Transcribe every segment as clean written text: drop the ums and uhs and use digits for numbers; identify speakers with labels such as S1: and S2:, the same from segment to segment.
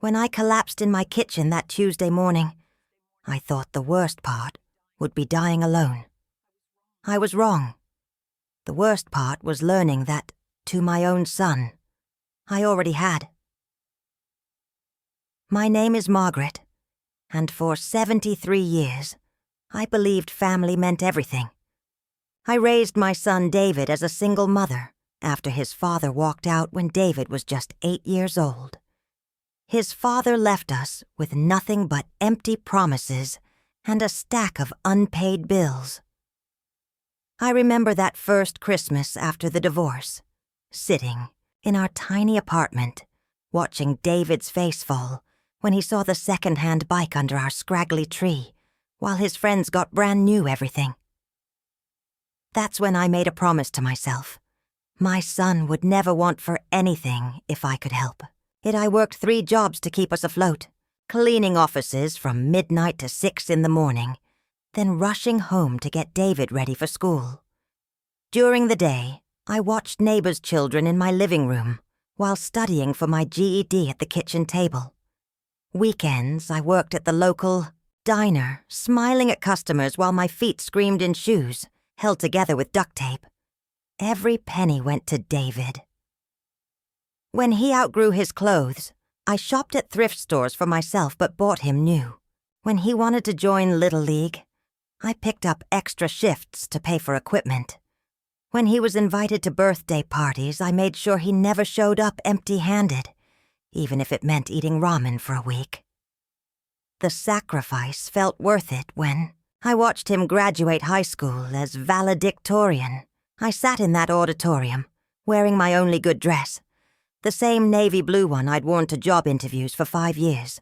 S1: When I collapsed in my kitchen that Tuesday morning, I thought the worst part would be dying alone. I was wrong. The worst part was learning that, to my own son, I already had. My name is Margaret, and for 73 years, I believed family meant everything. I raised my son David as a single mother after his father walked out when David was just 8 years old. His father left us with nothing but empty promises and a stack of unpaid bills. I remember that first Christmas after the divorce, sitting in our tiny apartment, watching David's face fall when he saw the second-hand bike under our scraggly tree, while his friends got brand new everything. That's when I made a promise to myself. My son would never want for anything if I could help. Yet I worked 3 jobs to keep us afloat, cleaning offices from midnight to 6 in the morning, then rushing home to get David ready for school. During the day, I watched neighbors' children in my living room while studying for my GED at the kitchen table. Weekends, I worked at the local diner, smiling at customers while my feet screamed in shoes, held together with duct tape. Every penny went to David. When he outgrew his clothes, I shopped at thrift stores for myself but bought him new. When he wanted to join Little League, I picked up extra shifts to pay for equipment. When he was invited to birthday parties, I made sure he never showed up empty-handed, even if it meant eating ramen for a week. The sacrifice felt worth it when I watched him graduate high school as valedictorian. I sat in that auditorium, wearing my only good dress, the same navy blue one I'd worn to job interviews for 5 years,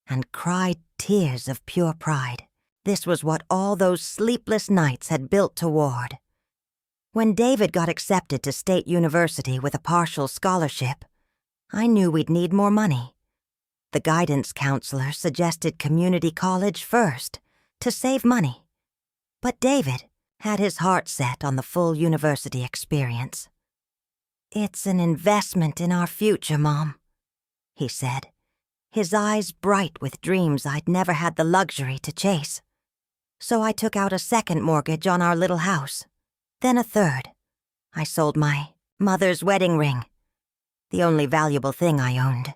S1: and cried tears of pure pride. This was what all those sleepless nights had built toward. When David got accepted to State University with a partial scholarship, I knew we'd need more money. The guidance counselor suggested community college first, to save money. But David had his heart set on the full university experience. "It's an investment in our future, Mom," he said, his eyes bright with dreams I'd never had the luxury to chase. So I took out a second mortgage on our little house, then a third. I sold my mother's wedding ring, the only valuable thing I owned.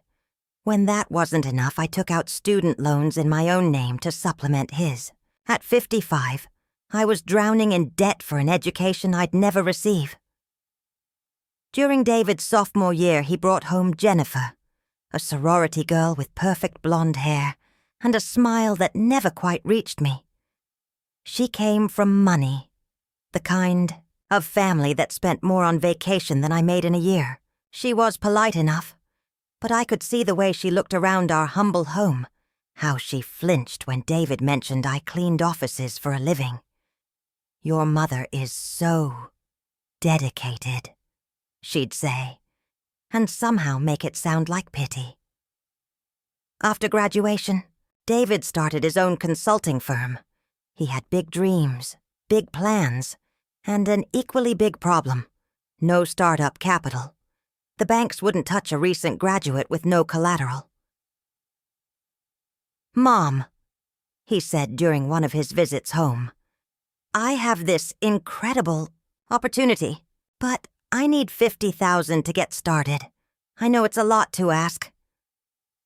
S1: When that wasn't enough, I took out student loans in my own name to supplement his. At 55, I was drowning in debt for an education I'd never receive. During David's sophomore year, he brought home Jennifer, a sorority girl with perfect blonde hair and a smile that never quite reached me. She came from money, the kind of family that spent more on vacation than I made in a year. She was polite enough, but I could see the way she looked around our humble home, how she flinched when David mentioned I cleaned offices for a living. "Your mother is so dedicated," she'd say, and somehow make it sound like pity. After graduation, David started his own consulting firm. He had big dreams, big plans, and an equally big problem: no startup capital. The banks wouldn't touch a recent graduate with no collateral. "Mom," he said during one of his visits home, "I have this incredible opportunity, but I need $50,000 to get started. I know it's a lot to ask."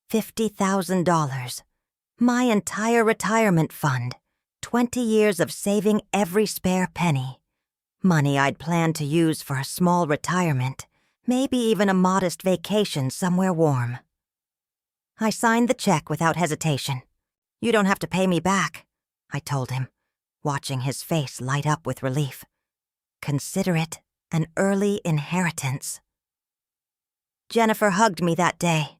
S1: $50,000. My entire retirement fund. 20 years of saving every spare penny. Money I'd planned to use for a small retirement, maybe even a modest vacation somewhere warm. I signed the check without hesitation. "You don't have to pay me back," I told him, watching his face light up with relief. "Consider it an early inheritance." Jennifer hugged me that day,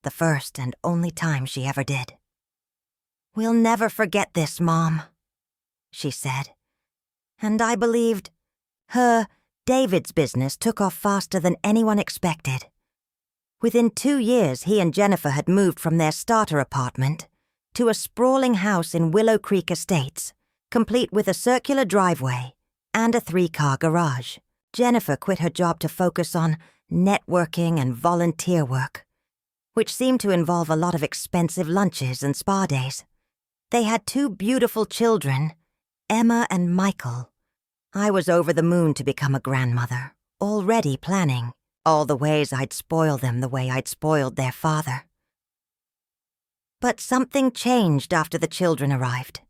S1: the first and only time she ever did. "We'll never forget this, Mom," she said. And I believed her, David's business took off faster than anyone expected. Within 2 years, he and Jennifer had moved from their starter apartment to a sprawling house in Willow Creek Estates, complete with a circular driveway and a 3-car garage. Jennifer quit her job to focus on networking and volunteer work. which seemed to involve a lot of expensive lunches and spa days. They had 2 beautiful children, Emma and Michael. I was over the moon to become a grandmother, already planning all the ways I'd spoil them the way I'd spoiled their father. But something changed after the children arrived.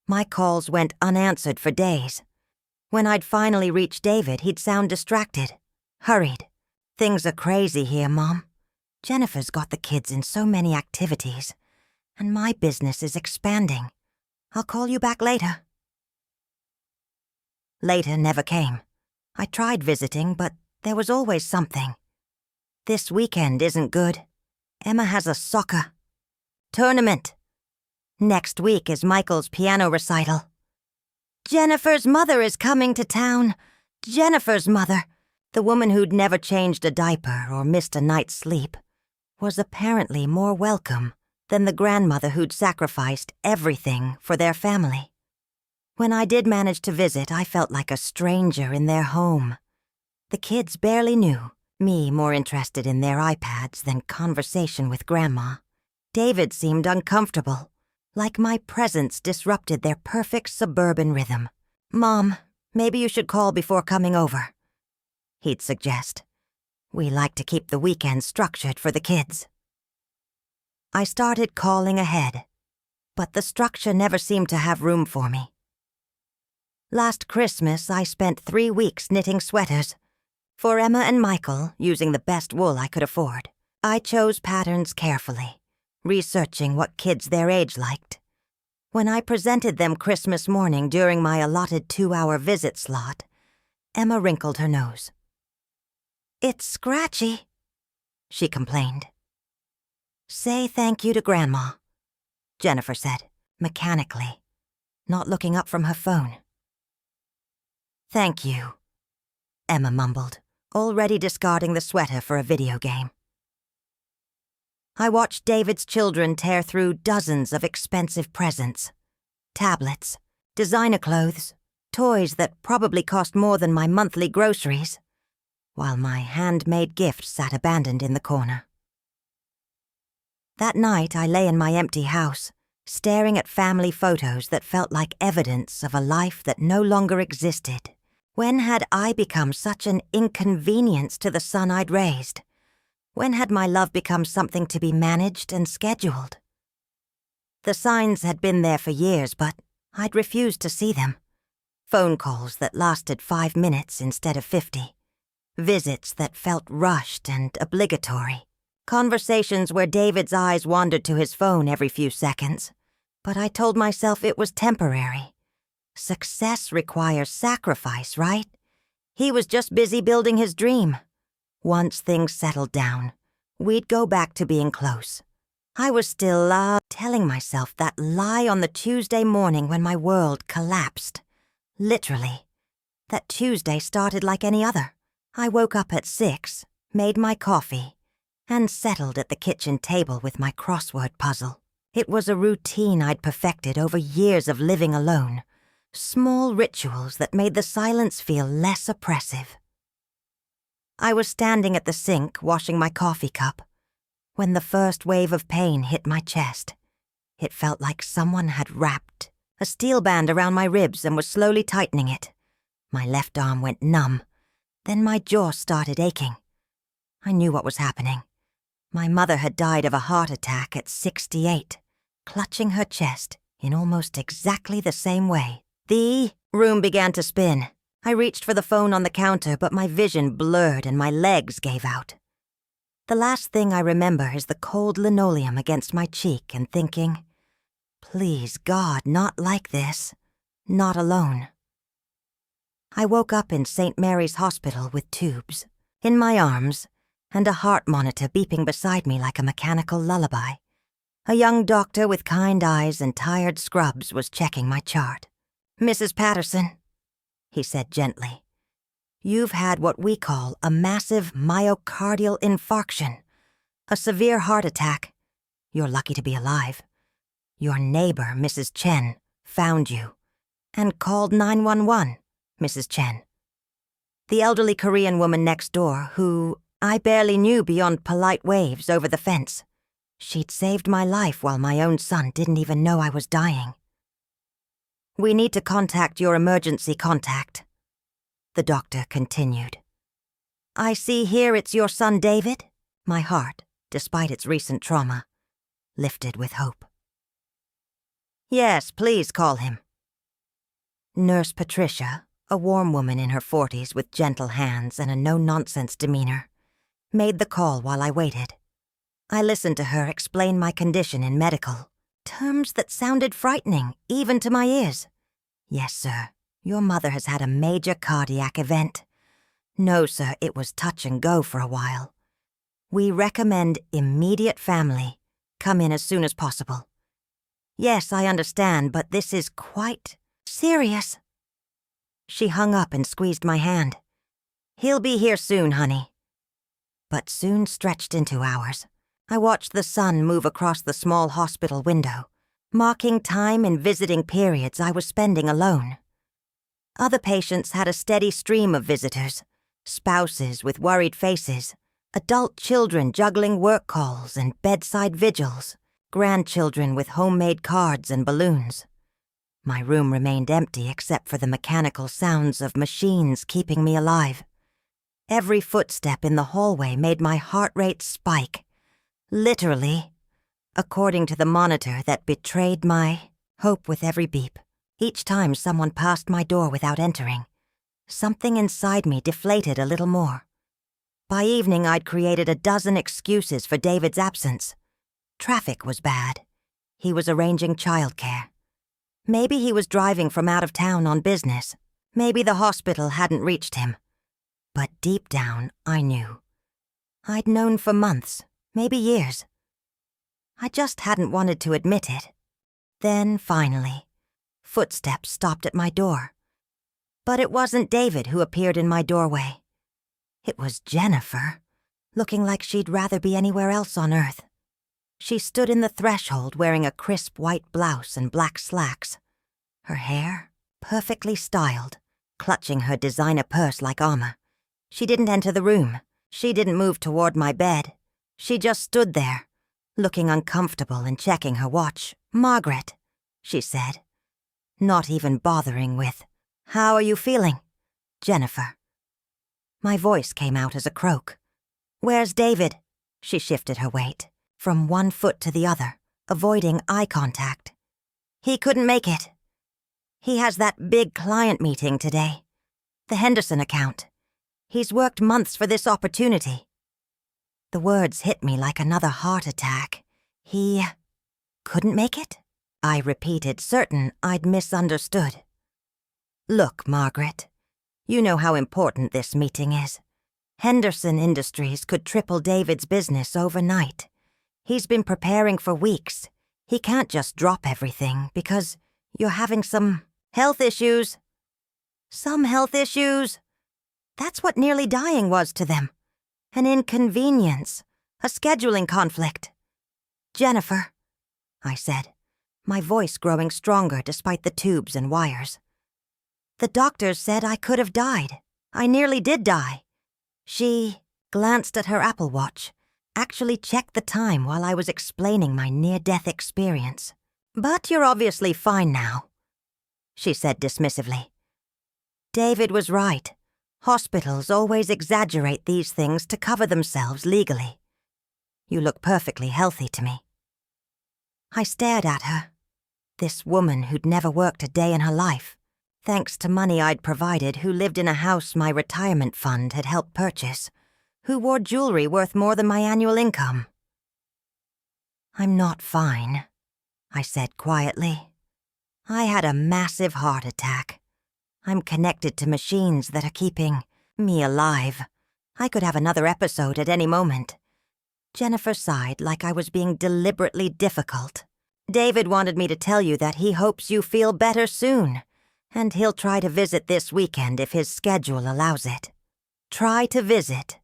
S1: My calls went unanswered for days. When I'd finally reach David, he'd sound distracted, hurried. "Things are crazy here, Mom. Jennifer's got the kids in so many activities, and my business is expanding. I'll call you back later." Later never came. I tried visiting, but there was always something. "This weekend isn't good. Emma has a soccer tournament. Next week is Michael's piano recital. Jennifer's mother is coming to town. Jennifer's mother," the woman who'd never changed a diaper or missed a night's sleep, was apparently more welcome than the grandmother who'd sacrificed everything for their family. When I did manage to visit, I felt like a stranger in their home. The kids barely knew, me more interested in their iPads than conversation with Grandma. David seemed uncomfortable, like my presence disrupted their perfect suburban rhythm. "Mom, maybe you should call before coming over," he'd suggest. "We like to keep the weekend structured for the kids." I started calling ahead, but the structure never seemed to have room for me. Last Christmas, I spent 3 weeks knitting sweaters. For Emma and Michael, using the best wool I could afford. I chose patterns carefully, researching what kids their age liked. When I presented them Christmas morning during my allotted 2-hour visit slot, Emma wrinkled her nose. "It's scratchy," she complained. "Say thank you to Grandma," Jennifer said, mechanically, not looking up from her phone. "Thank you," Emma mumbled, already discarding the sweater for a video game. I watched David's children tear through dozens of expensive presents. Tablets, designer clothes, toys that probably cost more than my monthly groceries, while my handmade gift sat abandoned in the corner. That night I lay in my empty house, staring at family photos that felt like evidence of a life that no longer existed. When had I become such an inconvenience to the son I'd raised? When had my love become something to be managed and scheduled? The signs had been there for years, but I'd refused to see them. Phone calls that lasted 5 minutes instead of 50. Visits that felt rushed and obligatory. Conversations where David's eyes wandered to his phone every few seconds. But I told myself it was temporary. Success requires sacrifice, right? He was just busy building his dream. Once things settled down, we'd go back to being close. I was still telling myself that lie on the Tuesday morning when my world collapsed. Literally. That Tuesday started like any other. I woke up at 6, made my coffee, and settled at the kitchen table with my crossword puzzle. It was a routine I'd perfected over years of living alone. Small rituals that made the silence feel less oppressive. I was standing at the sink washing my coffee cup when the first wave of pain hit my chest. It felt like someone had wrapped a steel band around my ribs and was slowly tightening it. My left arm went numb. Then my jaw started aching. I knew what was happening. My mother had died of a heart attack at 68, clutching her chest in almost exactly the same way. The room began to spin. I reached for the phone on the counter, but my vision blurred and my legs gave out. The last thing I remember is the cold linoleum against my cheek and thinking, please, God, not like this. Not alone. I woke up in St. Mary's Hospital with tubes in my arms and a heart monitor beeping beside me like a mechanical lullaby. A young doctor with kind eyes and tired scrubs was checking my chart. "Mrs. Patterson," he said gently, "you've had what we call a massive myocardial infarction, a severe heart attack. You're lucky to be alive. Your neighbor, Mrs. Chen, found you and called 911, Mrs. Chen. The elderly Korean woman next door who I barely knew beyond polite waves over the fence. She'd saved my life while my own son didn't even know I was dying. "We need to contact your emergency contact," the doctor continued. "I see here it's your son David." My heart, despite its recent trauma, lifted with hope. "Yes, please call him." Nurse Patricia, a warm woman in her 40s with gentle hands and a no-nonsense demeanor, made the call while I waited. I listened to her explain my condition in medical terms that sounded frightening, even to my ears. "Yes, sir, your mother has had a major cardiac event. No, sir, it was touch and go for a while. We recommend immediate family. Come in as soon as possible. Yes, I understand, but this is quite serious." She hung up and squeezed my hand. "He'll be here soon, honey." But soon stretched into hours. I watched the sun move across the small hospital window, marking time in visiting periods I was spending alone. Other patients had a steady stream of visitors, spouses with worried faces, adult children juggling work calls and bedside vigils, grandchildren with homemade cards and balloons. My room remained empty except for the mechanical sounds of machines keeping me alive. Every footstep in the hallway made my heart rate spike. Literally, according to the monitor that betrayed my hope with every beep. Each time someone passed my door without entering, something inside me deflated a little more. By evening, I'd created a dozen excuses for David's absence. Traffic was bad. He was arranging childcare. Maybe he was driving from out of town on business. Maybe the hospital hadn't reached him. But deep down, I knew. I'd known for months, maybe years. I just hadn't wanted to admit it. Then, finally, footsteps stopped at my door. But it wasn't David who appeared in my doorway. It was Jennifer, looking like she'd rather be anywhere else on earth. She stood in the threshold wearing a crisp white blouse and black slacks. Her hair, perfectly styled, clutching her designer purse like armor. She didn't enter the room. She didn't move toward my bed. She just stood there, looking uncomfortable and checking her watch. "Margaret," she said, not even bothering with, "How are you feeling?" "Jennifer." My voice came out as a croak. "Where's David?" She shifted her weight from one foot to the other, avoiding eye contact. "He couldn't make it. He has that big client meeting today. The Henderson account. He's worked months for this opportunity." The words hit me like another heart attack. "He couldn't make it?" I repeated, certain I'd misunderstood. "Look, Margaret, you know how important this meeting is. Henderson Industries could triple David's business overnight. He's been preparing for weeks. He can't just drop everything because you're having some health issues." "Some health issues?" That's what nearly dying was to them. An inconvenience, a scheduling conflict. "Jennifer," I said, my voice growing stronger despite the tubes and wires. "The doctors said I could have died. I nearly did die." She glanced at her Apple Watch, actually checked the time while I was explaining my near-death experience. "But you're obviously fine now," she said dismissively. "David was right. Hospitals always exaggerate these things to cover themselves legally. You look perfectly healthy to me." I stared at her. This woman who'd never worked a day in her life, thanks to money I'd provided, who lived in a house my retirement fund had helped purchase, who wore jewelry worth more than my annual income. "I'm not fine," I said quietly. "I had a massive heart attack. I'm connected to machines that are keeping me alive. I could have another episode at any moment." Jennifer sighed like I was being deliberately difficult. "David wanted me to tell you that he hopes you feel better soon, and he'll try to visit this weekend if his schedule allows it." Try to visit,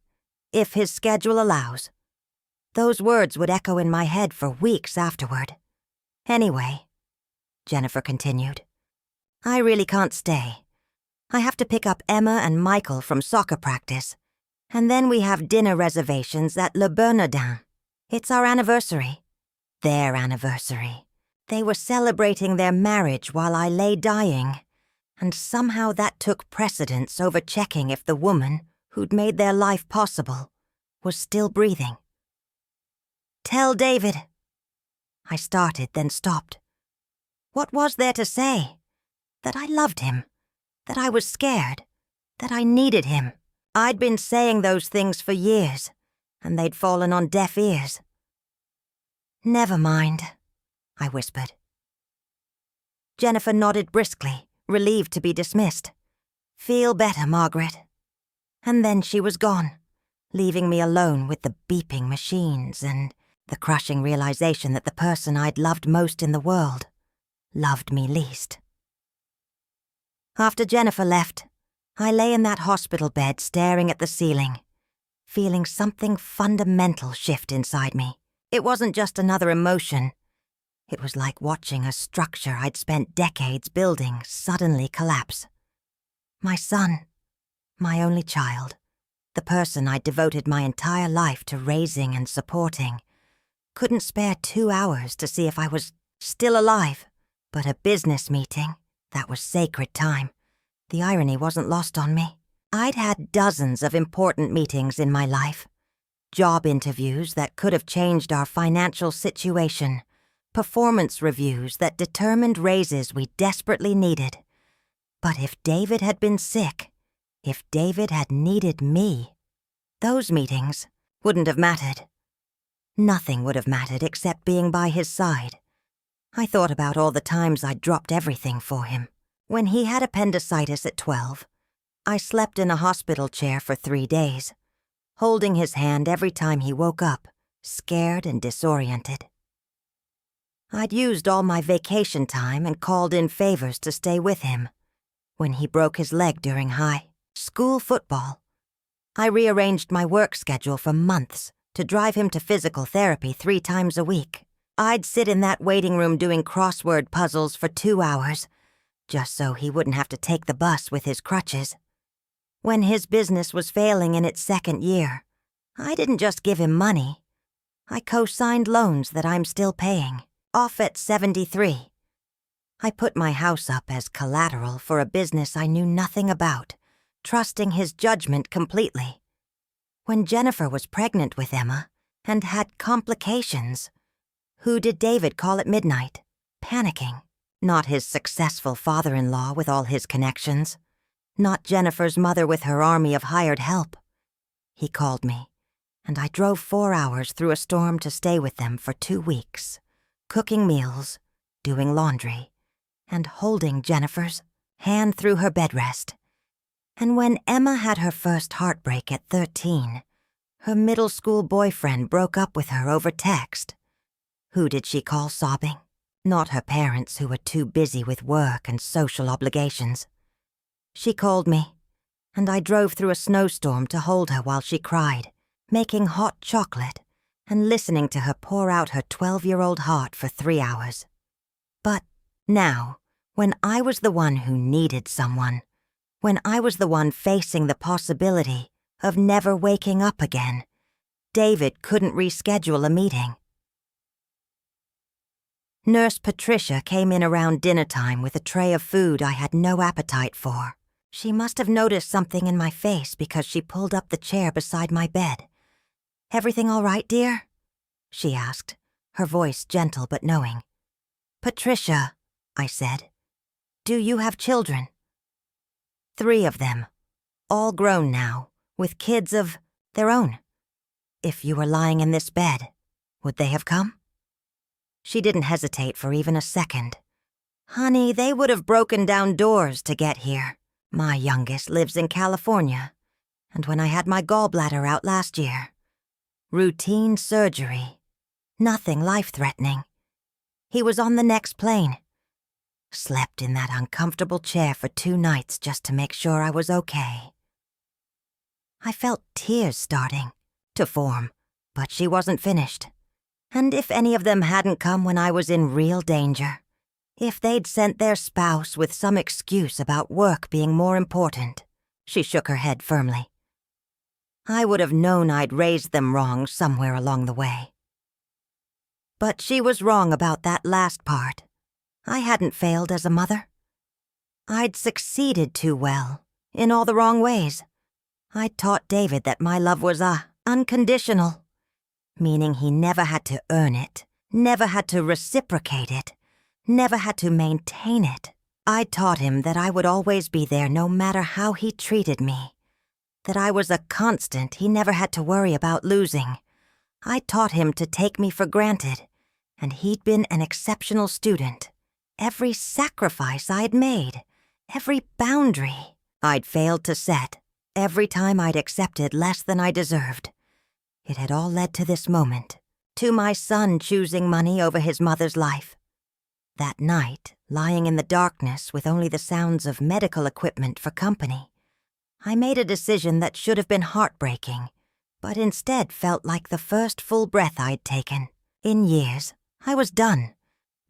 S1: if his schedule allows. Those words would echo in my head for weeks afterward. "Anyway," Jennifer continued, "I really can't stay. I have to pick up Emma and Michael from soccer practice, and then we have dinner reservations at Le Bernardin. It's our anniversary. Their anniversary. They were celebrating their marriage while I lay dying, and somehow that took precedence over checking if the woman who'd made their life possible was still breathing. "Tell David." I started, then stopped. What was there to say? That I loved him, that I was scared, that I needed him. I'd been saying those things for years, and they'd fallen on deaf ears. "Never mind," I whispered. Jennifer nodded briskly, relieved to be dismissed. "Feel better, Margaret." And then she was gone, leaving me alone with the beeping machines and the crushing realization that the person I'd loved most in the world loved me least. After Jennifer left, I lay in that hospital bed staring at the ceiling, feeling something fundamental shift inside me. It wasn't just another emotion. It was like watching a structure I'd spent decades building suddenly collapse. My son, my only child, the person I'd devoted my entire life to raising and supporting, couldn't spare 2 hours to see if I was still alive. But a business meeting, that was sacred time. The irony wasn't lost on me. I'd had dozens of important meetings in my life. Job interviews that could have changed our financial situation. Performance reviews that determined raises we desperately needed. But if David had been sick, if David had needed me, those meetings wouldn't have mattered. Nothing would have mattered except being by his side. I thought about all the times I'd dropped everything for him. When he had appendicitis at 12, I slept in a hospital chair for 3 days, holding his hand every time he woke up, scared and disoriented. I'd used all my vacation time and called in favors to stay with him. When he broke his leg during high school football, I rearranged my work schedule for months to drive him to physical therapy 3 times a week. I'd sit in that waiting room doing crossword puzzles for 2 hours, just so he wouldn't have to take the bus with his crutches. When his business was failing in its 2nd year, I didn't just give him money. I co-signed loans that I'm still paying, off at 73. I put my house up as collateral for a business I knew nothing about, trusting his judgment completely. When Jennifer was pregnant with Emma and had complications, who did David call at midnight, panicking? Not his successful father-in-law with all his connections. Not Jennifer's mother with her army of hired help. He called me, and I drove 4 hours through a storm to stay with them for 2 weeks, cooking meals, doing laundry, and holding Jennifer's hand through her bed rest. And when Emma had her first heartbreak at 13, her middle school boyfriend broke up with her over text. Who did she call sobbing? Not her parents, who were too busy with work and social obligations. She called me, and I drove through a snowstorm to hold her while she cried, making hot chocolate and listening to her pour out her 12-year-old heart for 3 hours. But now, when I was the one who needed someone, when I was the one facing the possibility of never waking up again, David couldn't reschedule a meeting. Nurse Patricia came in around dinner time with a tray of food I had no appetite for. She must have noticed something in my face because she pulled up the chair beside my bed. "Everything all right, dear?" she asked, her voice gentle but knowing. "Patricia," I said, "do you have children?" "3 of them, all grown now, with kids of their own. If you were lying in this bed, would they have come?" She didn't hesitate for even a second. "Honey, they would have broken down doors to get here. My youngest lives in California, and when I had my gallbladder out last year, routine surgery, nothing life-threatening. He was on the next plane. Slept in that uncomfortable chair for 2 nights just to make sure I was okay." I felt tears starting to form, but she wasn't finished. And if any of them hadn't come when I was in real danger, if they'd sent their spouse with some excuse about work being more important, she shook her head firmly, I would have known I'd raised them wrong somewhere along the way. But she was wrong about that last part. I hadn't failed as a mother. I'd succeeded too well, in all the wrong ways. I'd taught David that my love was unconditional, meaning he never had to earn it, never had to reciprocate it, never had to maintain it. I taught him that I would always be there no matter how he treated me, that I was a constant he never had to worry about losing. I taught him to take me for granted, and he'd been an exceptional student. Every sacrifice I'd made, every boundary I'd failed to set, every time I'd accepted less than I deserved, it had all led to this moment, to my son choosing money over his mother's life. That night, lying in the darkness with only the sounds of medical equipment for company, I made a decision that should have been heartbreaking, but instead felt like the first full breath I'd taken. In years, I was done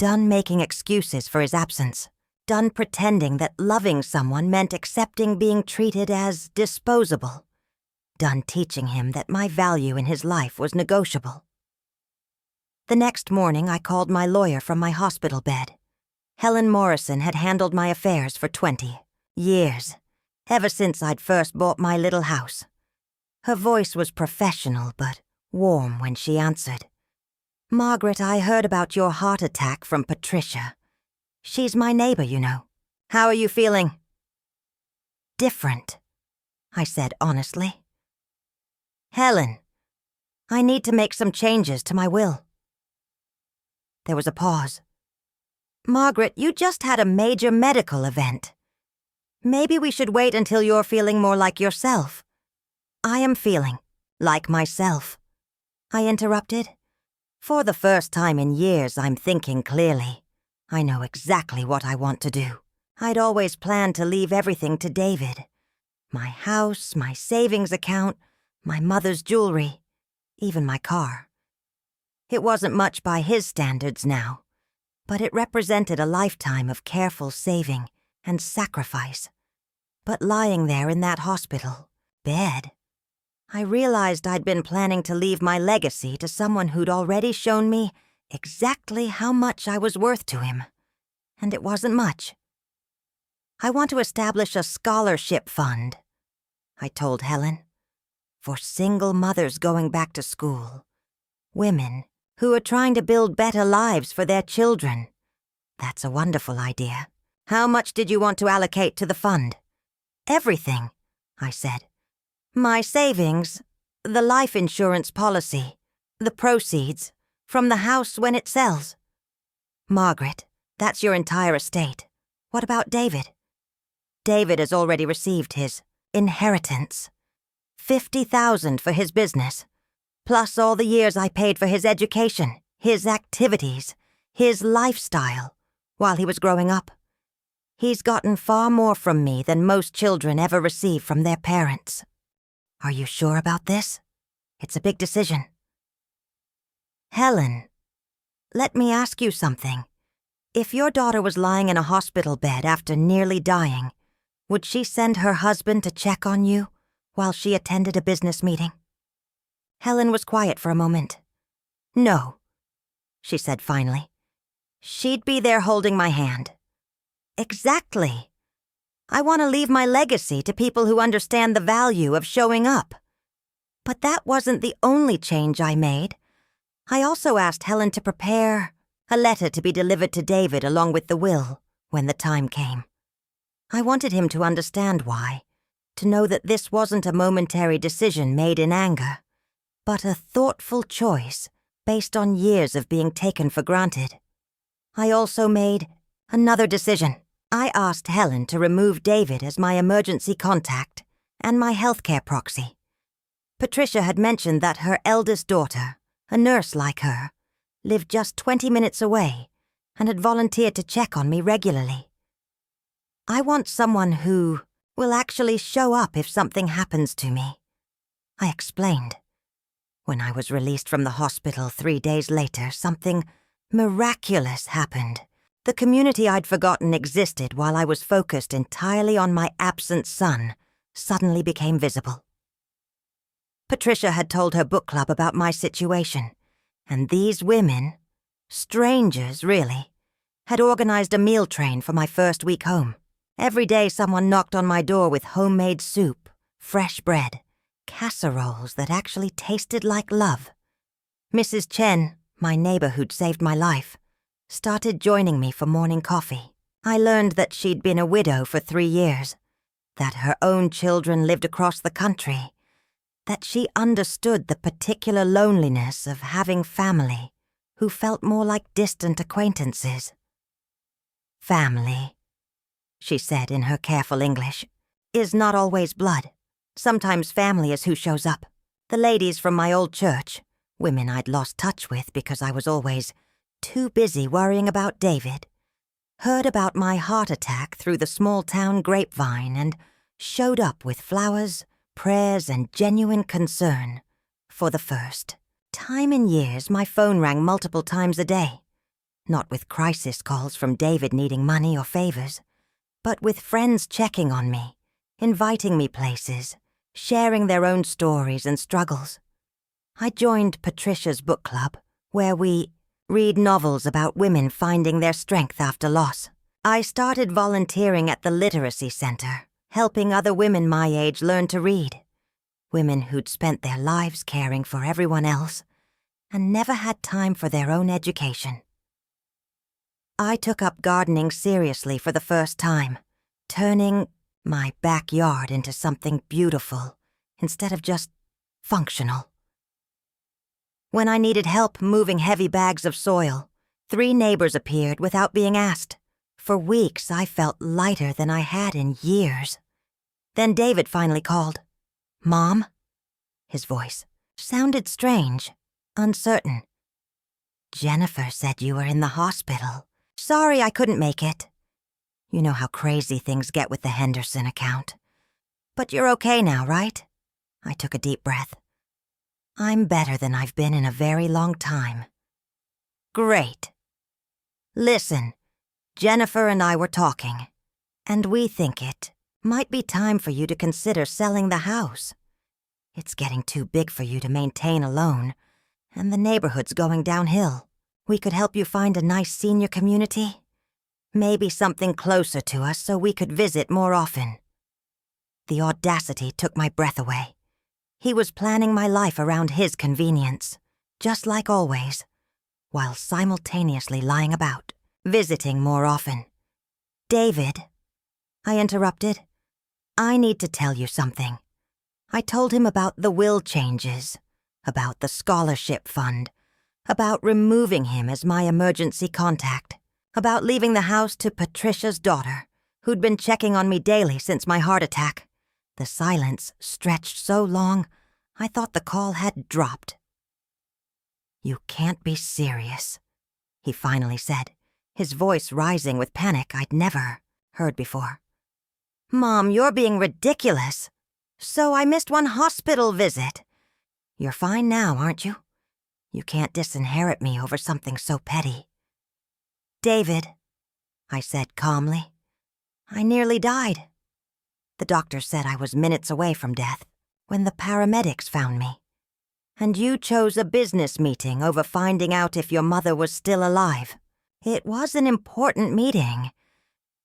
S1: making excuses for his absence, done pretending that loving someone meant accepting being treated as disposable, done teaching him that my value in his life was negotiable. The next morning, I called my lawyer from my hospital bed. Helen Morrison had handled my affairs for 20 years, ever since I'd first bought my little house. Her voice was professional but warm when she answered. "Margaret, I heard about your heart attack from Patricia. She's my neighbor, you know. How are you feeling?" "Different," I said honestly. "Helen, I need to make some changes to my will." There was a pause. "Margaret, you just had a major medical event. Maybe we should wait until you're feeling more like yourself." "I am feeling like myself," I interrupted. "For the first time in years, I'm thinking clearly. I know exactly what I want to do. I'd always planned to leave everything to David. My house, my savings account, my mother's jewelry, even my car. It wasn't much by his standards now, but it represented a lifetime of careful saving and sacrifice. But lying there in that hospital bed, I realized I'd been planning to leave my legacy to someone who'd already shown me exactly how much I was worth to him, and it wasn't much. "I want to establish a scholarship fund," I told Helen, "for single mothers going back to school, women who are trying to build better lives for their children." "That's a wonderful idea. How much did you want to allocate to the fund?" "Everything," I said. "My savings, the life insurance policy, the proceeds, from the house when it sells." "Margaret, that's your entire estate. What about David?" "David has already received his inheritance. 50,000 for his business, plus all the years I paid for his education, his activities, his lifestyle, while he was growing up. He's gotten far more from me than most children ever receive from their parents." "Are you sure about this? It's a big decision." "Helen, let me ask you something. If your daughter was lying in a hospital bed after nearly dying, would she send her husband to check on you while she attended a business meeting?" Helen was quiet for a moment. "No," she said finally. "She'd be there holding my hand." "Exactly. I want to leave my legacy to people who understand the value of showing up." But that wasn't the only change I made. I also asked Helen to prepare a letter to be delivered to David along with the will when the time came. I wanted him to understand why, to know that this wasn't a momentary decision made in anger, but a thoughtful choice based on years of being taken for granted. I also made another decision. I asked Helen to remove David as my emergency contact and my healthcare proxy. Patricia had mentioned that her eldest daughter, a nurse like her, lived just 20 minutes away and had volunteered to check on me regularly. I want someone who will actually show up if something happens to me, I explained. When I was released from the hospital 3 days later, something miraculous happened. The community I'd forgotten existed while I was focused entirely on my absent son suddenly became visible. Patricia had told her book club about my situation, and these women Strangers, really, had organized a meal train for my first week home. Every day someone knocked on my door with homemade soup, fresh bread, casseroles that actually tasted like love. Mrs. Chen, my neighbor who'd saved my life, started joining me for morning coffee. I learned that she'd been a widow for 3 years, that her own children lived across the country, that she understood the particular loneliness of having family who felt more like distant acquaintances. Family, she said in her careful English, is not always blood. Sometimes family is who shows up. The ladies from my old church, women I'd lost touch with because I was always too busy worrying about David, heard about my heart attack through the small-town grapevine and showed up with flowers, prayers, and genuine concern. For the first time in years, my phone rang multiple times a day, not with crisis calls from David needing money or favors, but with friends checking on me, inviting me places, sharing their own stories and struggles. I joined Patricia's book club, where we read novels about women finding their strength after loss. I started volunteering at the literacy center, helping other women my age learn to read. Women who'd spent their lives caring for everyone else and never had time for their own education. I took up gardening seriously for the first time, turning my backyard into something beautiful instead of just functional. When I needed help moving heavy bags of soil, 3 neighbors appeared without being asked. For weeks, I felt lighter than I had in years. Then David finally called. "Mom?" His voice sounded strange, uncertain. "Jennifer said you were in the hospital. Sorry I couldn't make it. You know how crazy things get with the Henderson account. But you're okay now, right?" I took a deep breath. "I'm better than I've been in a very long time." "Great. Listen, Jennifer and I were talking, and we think it might be time for you to consider selling the house. It's getting too big for you to maintain alone, and the neighborhood's going downhill. We could help you find a nice senior community, maybe something closer to us so we could visit more often." The audacity took my breath away. He was planning my life around his convenience, just like always, while simultaneously lying about, visiting more often. "David," I interrupted, "I need to tell you something." I told him about the will changes, about the scholarship fund, about removing him as my emergency contact, about leaving the house to Patricia's daughter, who'd been checking on me daily since my heart attack. The silence stretched so long, I thought the call had dropped. "You can't be serious," he finally said, his voice rising with panic I'd never heard before. "Mom, you're being ridiculous. So I missed one hospital visit. You're fine now, aren't you? You can't disinherit me over something so petty." "David," I said calmly, "I nearly died. The doctor said I was minutes away from death when the paramedics found me. And you chose a business meeting over finding out if your mother was still alive. It was an important meeting.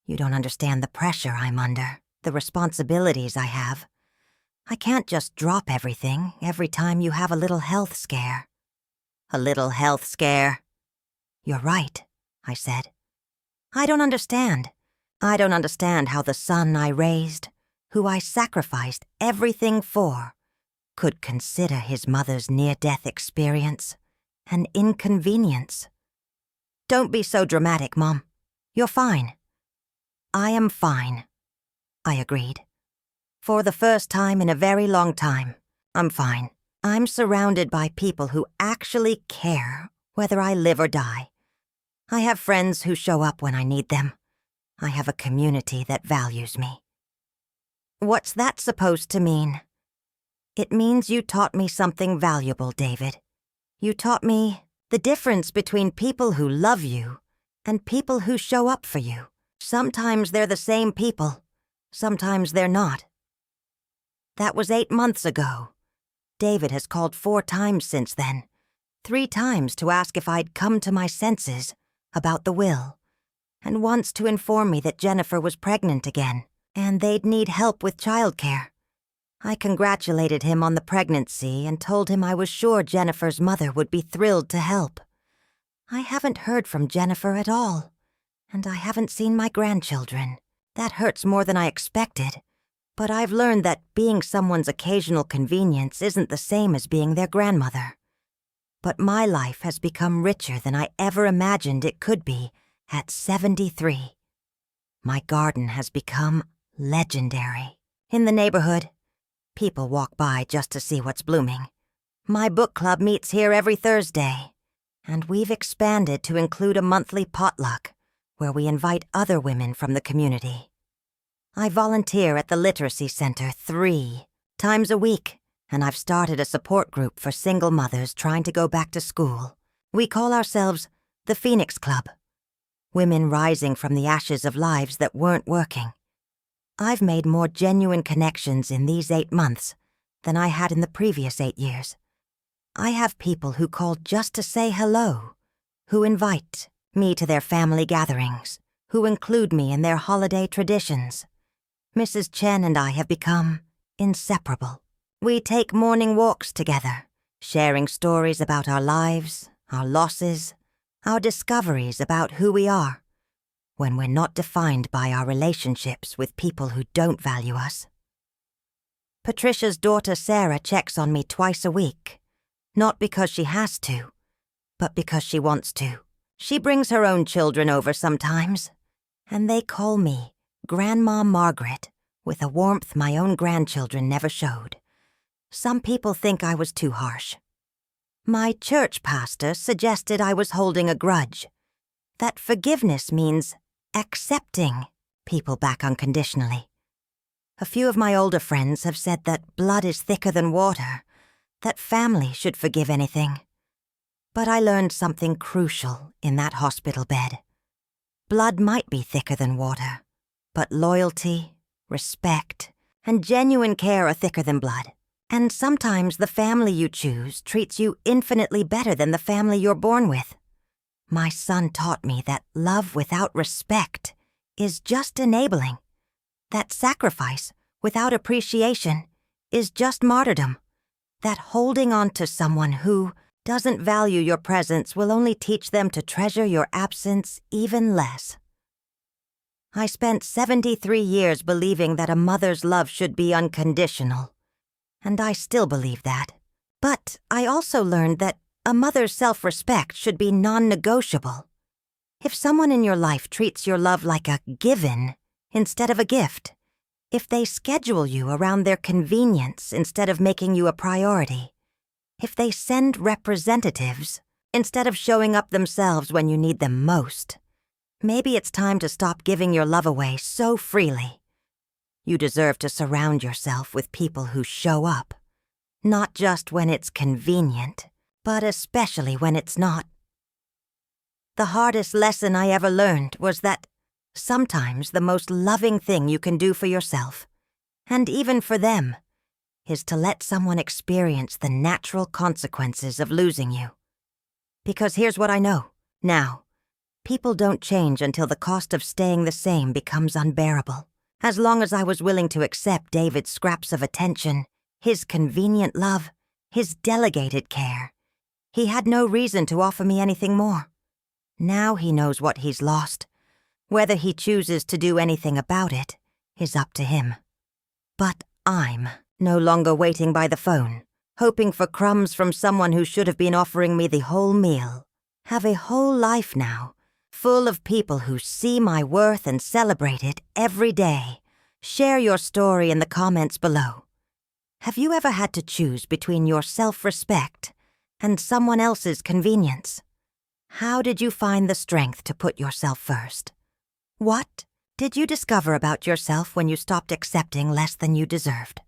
S1: You don't understand the pressure I'm under, the responsibilities I have. I can't just drop everything every time you have a little health scare." "A little health scare?" "You're right," I said. I don't understand. I don't understand how the son I raised, who I sacrificed everything for, could consider his mother's near-death experience an inconvenience. Don't be so dramatic, Mom. You're fine." "I am fine," I agreed. "For the first time in a very long time, I'm fine. I'm surrounded by people who actually care whether I live or die. I have friends who show up when I need them. I have a community that values me." "What's that supposed to mean?" "It means you taught me something valuable, David. You taught me the difference between people who love you and people who show up for you. Sometimes they're the same people. Sometimes they're not." That was 8 months ago. David has called 4 times since then, 3 times to ask if I'd come to my senses about the will, and once to inform me that Jennifer was pregnant again, and they'd need help with childcare. I congratulated him on the pregnancy and told him I was sure Jennifer's mother would be thrilled to help. I haven't heard from Jennifer at all, and I haven't seen my grandchildren. That hurts more than I expected, but I've learned that being someone's occasional convenience isn't the same as being their grandmother. But my life has become richer than I ever imagined it could be at 73. My garden has become legendary. In the neighborhood, people walk by just to see what's blooming. My book club meets here every Thursday, and we've expanded to include a monthly potluck where we invite other women from the community. I volunteer at the Literacy Center 3 times a week, and I've started a support group for single mothers trying to go back to school. We call ourselves the Phoenix Club, women rising from the ashes of lives that weren't working. I've made more genuine connections in these 8 months than I had in the previous 8 years. I have people who call just to say hello, who invite me to their family gatherings, who include me in their holiday traditions. Mrs. Chen and I have become inseparable. We take morning walks together, sharing stories about our lives, our losses, our discoveries about who we are, when we're not defined by our relationships with people who don't value us. Patricia's daughter Sarah checks on me twice a week, not because she has to, but because she wants to. She brings her own children over sometimes, and they call me Grandma Margaret with a warmth my own grandchildren never showed. Some people think I was too harsh. My church pastor suggested I was holding a grudge, that forgiveness means accepting people back unconditionally. A few of my older friends have said that blood is thicker than water, that family should forgive anything. But I learned something crucial in that hospital bed. Blood might be thicker than water, but loyalty, respect, and genuine care are thicker than blood. And sometimes the family you choose treats you infinitely better than the family you're born with. My son taught me that love without respect is just enabling, that sacrifice without appreciation is just martyrdom, that holding on to someone who doesn't value your presence will only teach them to treasure your absence even less. I spent 73 years believing that a mother's love should be unconditional, and I still believe that. But I also learned that a mother's self-respect should be non-negotiable. If someone in your life treats your love like a given instead of a gift, if they schedule you around their convenience instead of making you a priority, if they send representatives instead of showing up themselves when you need them most, maybe it's time to stop giving your love away so freely. You deserve to surround yourself with people who show up, not just when it's convenient, but especially when it's not. The hardest lesson I ever learned was that sometimes the most loving thing you can do for yourself, and even for them, is to let someone experience the natural consequences of losing you. Because here's what I know now. People don't change until the cost of staying the same becomes unbearable. As long as I was willing to accept David's scraps of attention, his convenient love, his delegated care, he had no reason to offer me anything more. Now he knows what he's lost. Whether he chooses to do anything about it is up to him. But I'm no longer waiting by the phone, hoping for crumbs from someone who should have been offering me the whole meal. Have a whole life now, full of people who see my worth and celebrate it every day. Share your story in the comments below. Have you ever had to choose between your self-respect and someone else's convenience? How did you find the strength to put yourself first? What did you discover about yourself when you stopped accepting less than you deserved?